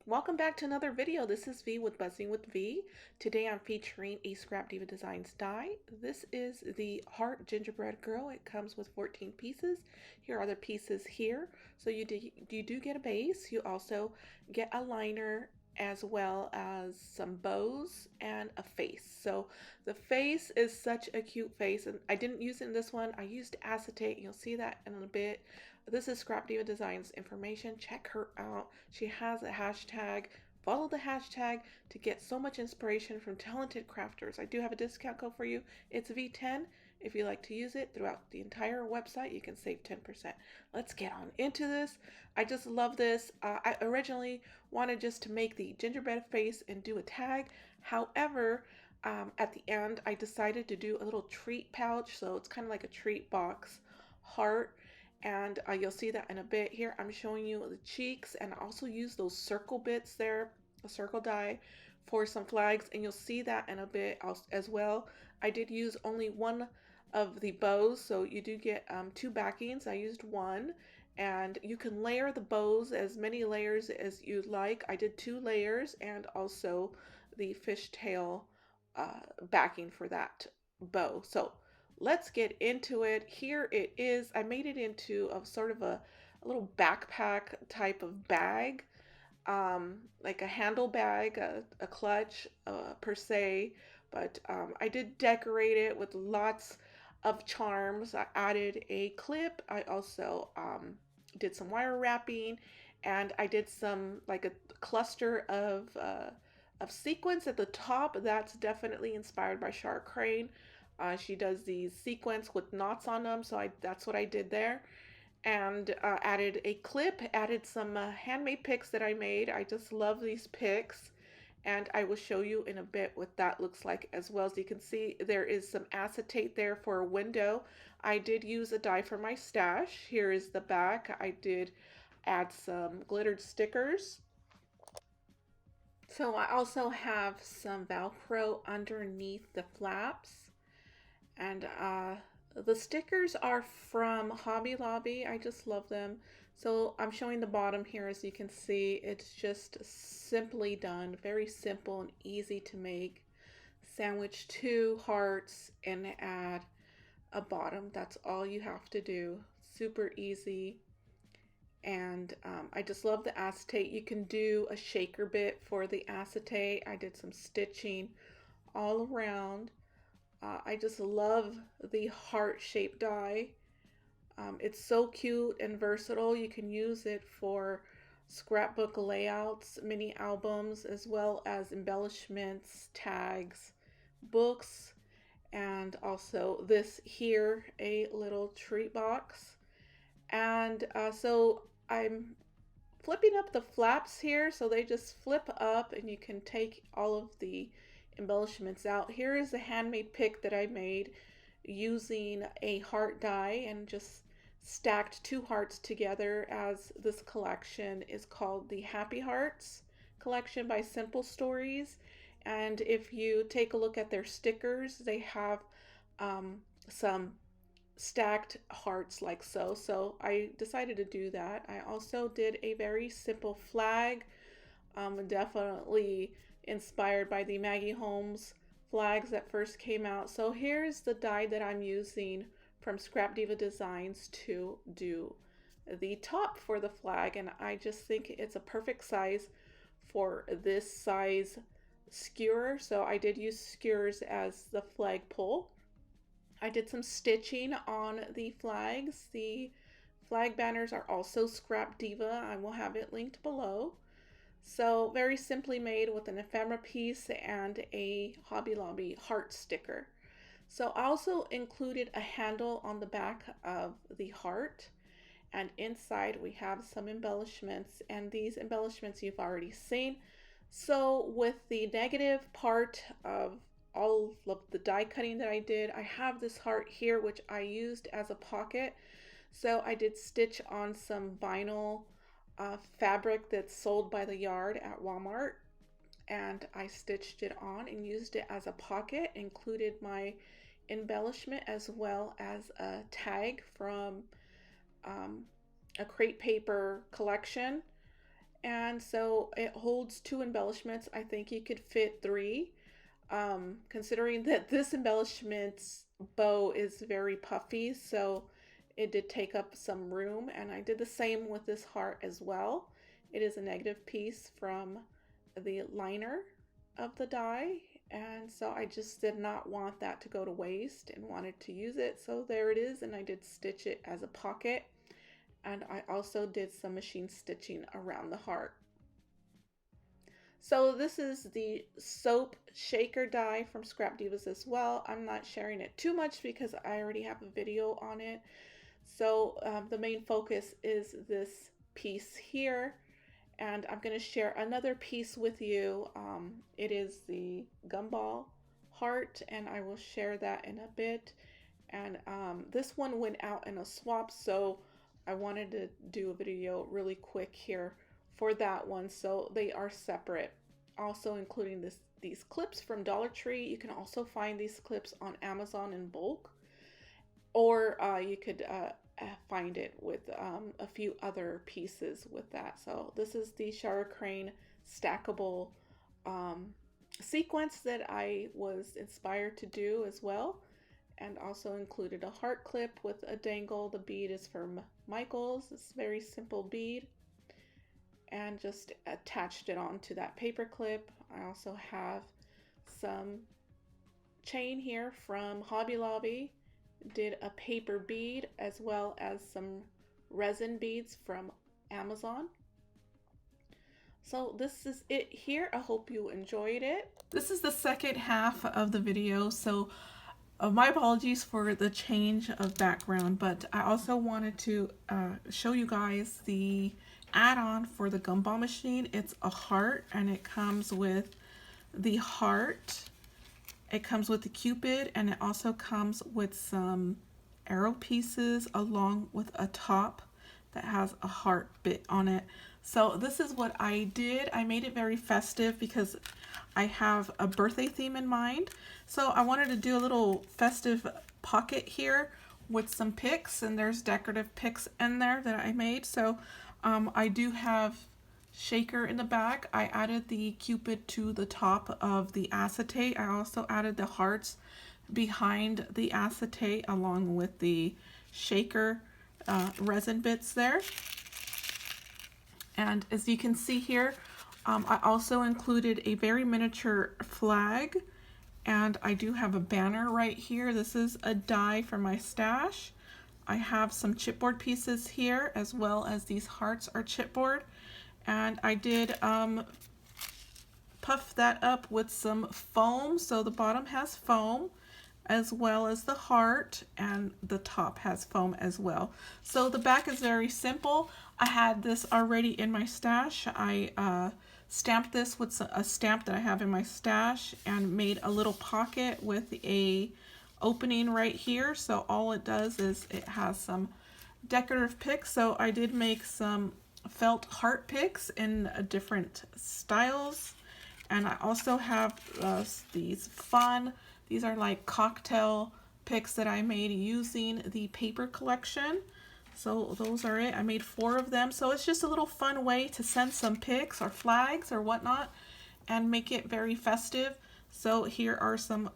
Welcome back to another video. This is V with Buzzing with V. Today I'm featuring a ScrapDiva Designs die. This is the Heart Gingerbread Girl. It comes with 14 pieces. Here are the pieces here. So you do get a base. You also get a liner as well as some bows and a face. So the face is such a cute face, and I didn't use it in this one. I used acetate. You'll see that in a bit. This is ScrapDiva Designs information. Check her out. She has a hashtag. Follow the hashtag to get so much inspiration from talented crafters. I do have a discount code for you. It's V10. If you like to use it throughout the entire website, you can save 10%. Let's get on into this. I just love this. I originally wanted just to make the gingerbread face and do a tag. However, at the end, I decided to do a little treat pouch. So it's kind of like a treat box heart, and you'll see that in a bit. Here I'm showing you the cheeks, and I also use those circle bits there, a circle die, for some flags, and you'll see that in a bit as well. I did use only one of the bows, so you do get two backings. I used one, and you can layer the bows as many layers as you'd like. I did 2 layers, and also the fishtail backing for that bow. So let's get into it. Here it is. I made it into a sort of a little backpack type of bag, like a handle bag, a clutch per se, but I did decorate it with lots of charms. I added a clip. I also did some wire wrapping, and I did some like a cluster of sequins at the top. That's definitely inspired by Shara Crane. She does these sequins with knots on them, so that's what I did there. And added a clip, added some handmade picks that I made. I just love these picks, and I will show you in a bit what that looks like as well. As you can see, there is some acetate there for a window. I did use a die from my stash. Here is the back. I did add some glittered stickers. So I also have some Velcro underneath the flaps. And the stickers are from Hobby Lobby. I just love them. So I'm showing the bottom here. As you can see, it's just simply done. Very simple and easy to make. Sandwich 2 hearts and add a bottom. That's all you have to do. Super easy. And I just love the acetate. You can do a shaker bit for the acetate. I did some stitching all around. I just love the heart-shaped die. It's so cute and versatile. You can use it for scrapbook layouts, mini albums, as well as embellishments, tags, books, and also this here, a little treat box. And so I'm flipping up the flaps here, so they just flip up and you can take all of the embellishments out. Here is a handmade pick that I made using a heart die and just stacked 2 hearts together, as this collection is called the Happy Hearts collection by Simple Stories. And if you take a look at their stickers, they have some stacked hearts like so. So I decided to do that. I also did a very simple flag, definitely inspired by the Maggie Holmes flags that first came out. So here's the die that I'm using from ScrapDiva Designs to do the top for the flag, and I just think it's a perfect size for this size skewer. So I did use skewers as the flag pole. I did some stitching on the flags. The flag banners are also ScrapDiva. I will have it linked below. So very simply made with an ephemera piece and a Hobby Lobby heart sticker. So I also included a handle on the back of the heart, and inside we have some embellishments, and these embellishments you've already seen. So with the negative part of all of the die cutting that I did, I have this heart here which I used as a pocket. So I did stitch on some vinyl fabric that's sold by the yard at Walmart, and I stitched it on and used it as a pocket. Included my embellishment as well as a tag from a crate paper collection, and so it holds 2 embellishments. I think you could fit 3. Considering that this embellishment's bow is very puffy, so it did take up some room, and I did the same with this heart as well. It is a negative piece from the liner of the die, and so I just did not want that to go to waste and wanted to use it, so there it is. And I did stitch it as a pocket, and I also did some machine stitching around the heart. So this is the soap shaker die from ScrapDivas as well. I'm not sharing it too much because I already have a video on it. So the main focus is this piece here, and I'm going to share another piece with you. It is the Gumball heart, and I will share that in a bit. And this one went out in a swap, so I wanted to do a video really quick here for that one, so they are separate. Also including these clips from Dollar Tree. You can also find these clips on Amazon in bulk, or you could find it with a few other pieces with that. So this is the Shara Crane stackable sequence that I was inspired to do as well, and also included a heart clip with a dangle. The bead is from Michaels. It's a very simple bead, and just attached it onto that paper clip. I also have some chain here from Hobby Lobby. Did a paper bead as well as some resin beads from Amazon. So this is it here. I hope you enjoyed it. This is the second half of the video, so my apologies for the change of background, but I also wanted to show you guys the add-on for the Gumball machine. It's a heart, and it comes with the heart, it comes with the Cupid, and it also comes with some arrow pieces along with a top that has a heart bit on it. So this is what I did. I made it very festive because I have a birthday theme in mind. So I wanted to do a little festive pocket here with some picks, and there's decorative picks in there that I made. So I do have shaker in the back. I added the Cupid to the top of the acetate. I also added the hearts behind the acetate along with the shaker resin bits there. And as you can see here, I also included a very miniature flag, and I do have a banner right here. This is a die from my stash. I have some chipboard pieces here, as well as these hearts are chipboard, and I did puff that up with some foam, so the bottom has foam as well as the heart, and the top has foam as well. So the back is very simple. I had this already in my stash. I stamped this with a stamp that I have in my stash and made a little pocket with a opening right here. So all it does is it has some decorative picks. So I did make some felt heart picks in different styles, and I also have these are like cocktail picks that I made using the paper collection. So those are it. I made 4 of them. So it's just a little fun way to send some pics or flags or whatnot and make it very festive. So here are some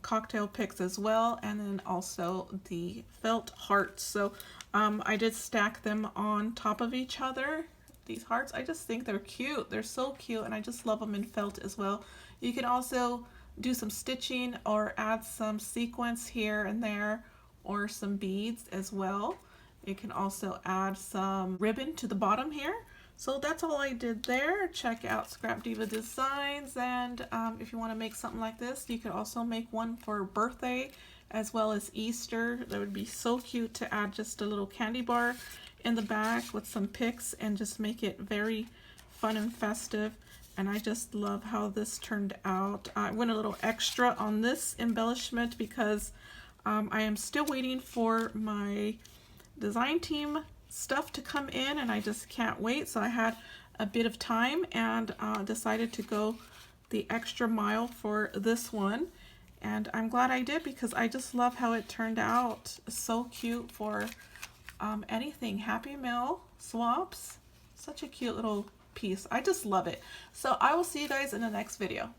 cocktail picks as well, and then also the felt hearts. So I did stack them on top of each other. These hearts, I just think they're cute. They're so cute, and I just love them in felt as well. You can also do some stitching or add some sequins here and there, or some beads as well. You can also add some ribbon to the bottom here. So that's all I did there. Check out ScrapDiva Designs, and if you want to make something like this, you could also make one for birthday as well as Easter. That would be so cute to add just a little candy bar in the back with some picks and just make it very fun and festive. And I just love how this turned out. I went a little extra on this embellishment because I am still waiting for my design team stuff to come in, and I just can't wait. So I had a bit of time and decided to go the extra mile for this one, and I'm glad I did because I just love how it turned out. So cute for anything Happy Mail swaps. Such a cute little piece. I just love it. So I will see you guys in the next video.